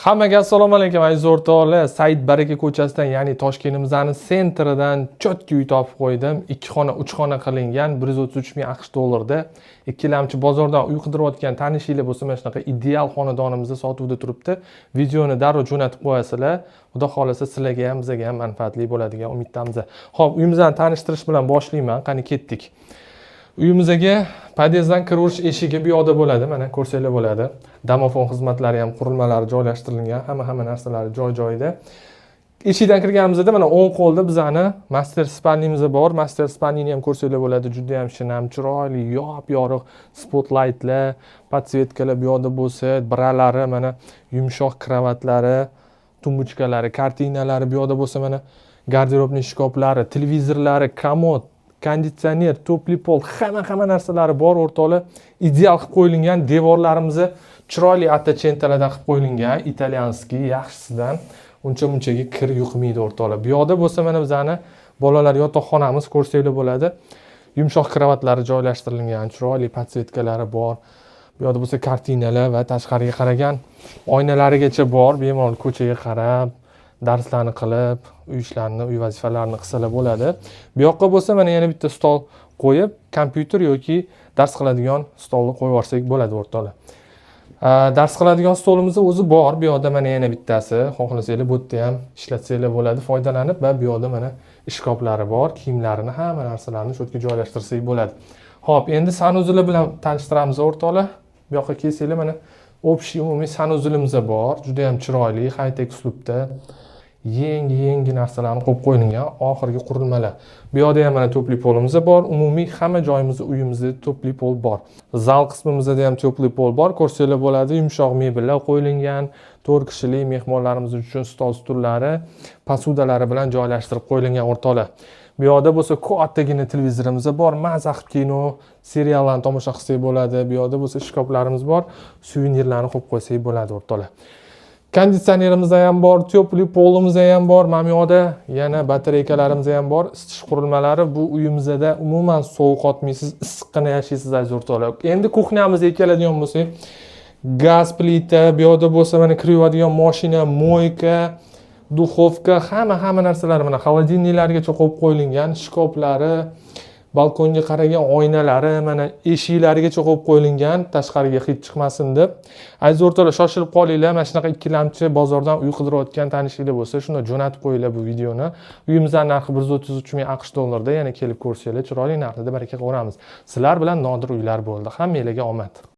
Hammaga assalomu alaykum aziz o'rtoqlar. Said Baraka ko'chasidan, ya'ni Toshkentimizning sentridan cho'tki uy topib qo'ydim. 2 xona, 3 xona qilingan 133 ming AQSh dollarda. Ikkilamchi bozordan uy qidirayotgan tanishinglar bo'lsa, mana shunaqa ideal xonadonimizni sotuvda turibdi. Videoni darrov jo'natib qo'yasizlar. Xudo xolasa sizlarga ham, bizga ham manfaatli bo'ladigan umiddamiz. Xo'p, uyimizni tanishtirish bilan boshlayman. Qani ketdik. Uyimizga podyezddan kirish eshigi bu yoqda bo'ladi. Mana ko'rsanglar bo'ladi. Domofon xizmatlari ham, qurilmalari joylashtirilgan, hamma narsalari joy-joyida. Eshikdan kirganimizda mana o'ng qo'lda bizani master spalnimiz bor. Master spalnini ham ko'rsanglar bo'ladi. Juda ham shinam, chiroyli, yop-yorug' spotlightlar, podsvetkalar bu yoqda bo'lsa, biralari, mana yumshoq kravatlari, tumbuchkalari, kartinalari bu yoqda bo'lsa, mana garderobning shkoflari, televizorlari, komod, konditsioner, to'pli pol, hamma narsalari bor o'rtoqlar. Ideal qilib qo'yilgan, devorlarimizni chiroyli attachentalardan qilib qo'yilgan, italyanskiy, yaxshisidan. Uncha-munchaga kir yuqmaydi o'rtoqlar. Bu yoqda bo'lsa mana bizani bolalar yotoqxonamiz ko'rsanglar bo'ladi. Yumshoq kravatlari joylashtirilgan, chiroyli podsvetkalari bor. Bu yoqda bo'lsa kartinalar va tashqariga qaragan oynalarigacha bor. Bemalol ko'chaga qarab, darslarni qilib, uy ishlarini, uy vazifalarini qilsalar bo'ladi. Bu yoqqa bo'lsa mana yana bitta stol qo'yib, kompyuter yoki dars qiladigan stolni qo'yib yuborsak bo'ladi o'rtoqlar. Dars qiladigan stolimiz o'zi bor. Bu yoqda mana yana bittasi, xohlasanglar bu yerda ham ishlatsanglar bo'ladi, foydalanib, va bu yoqda mana shkoflari bor, kiyimlarini, hamma narsalarini shu yerga joylashtirsak bo'ladi. Xo'p, endi sanuzullar bilan tanishtiramiz o'rtoqlar. Bu yoqqa kelsanglar mana общий umumiy sanuzulimiz bor. Juda ham chiroyli, high-tech uslubda. Yangi narsalarni qo'yib qo'yilgan oxirgi qurilmalar. Bu yoqda ham mana to'pli polimiz bor. Umumiy hamma joyimizda, uyimizda to'pli pol bor. Zal qismimizda ham to'pli pol bor. Ko'rsanglar bo'ladi, yumshoq mebellar qo'yilgan, 4 kishilik mehmonlarimiz uchun stol stullari, posudalari bilan joylashtirib qo'yilgan o'rtoqlar. Bu yoqda bo'lsa kattagina televizorimiz bor, maza qilib kino, seriallarni tomosha qilsak bo'ladi. Bu yoqda bo'lsa shkoflarimiz bor, suvenirlarni qo'yib qo'ysak bo'ladi o'rtoqlar. Konditsionerimiz ham bor, to'pli polimiz ham bor. Mana bu yoqda yana batareykalarimiz ham bor. Isitish qurilmalari. Bu uyimizda umuman sovqotmaysiz, issiqqina yashaysiz aziz o'rtoqlar. Endi kuxnyamizga keladigan bo'lsak, gaz plita, bu yoqda bo'lsa mana kiradigan mashina, moyka, duxovka, hamma narsalar, mana xolodilniklargacha qo'yib qo'yilgan, shkoflari, balkonga qaragan oynalari, mana eshiklarigacha qo'yib qo'yilgan, tashqariga hid chiqmasin deb. Aziz o'rtoqlar, shoshilib qolinglar. Mana shunaqa ikkilamchi bozordan uy qidirayotgan tanishinglar bo'lsa, shuni jo'natib qo'yinglar bu videoni. Uyimizning narxi 133 ming AQSh dollarda, yana kelib ko'rsanglar, chiroyli narxda baraka ko'ramiz. Sizlar bilan nodir uylar bo'ldi. Hammanglarga omad.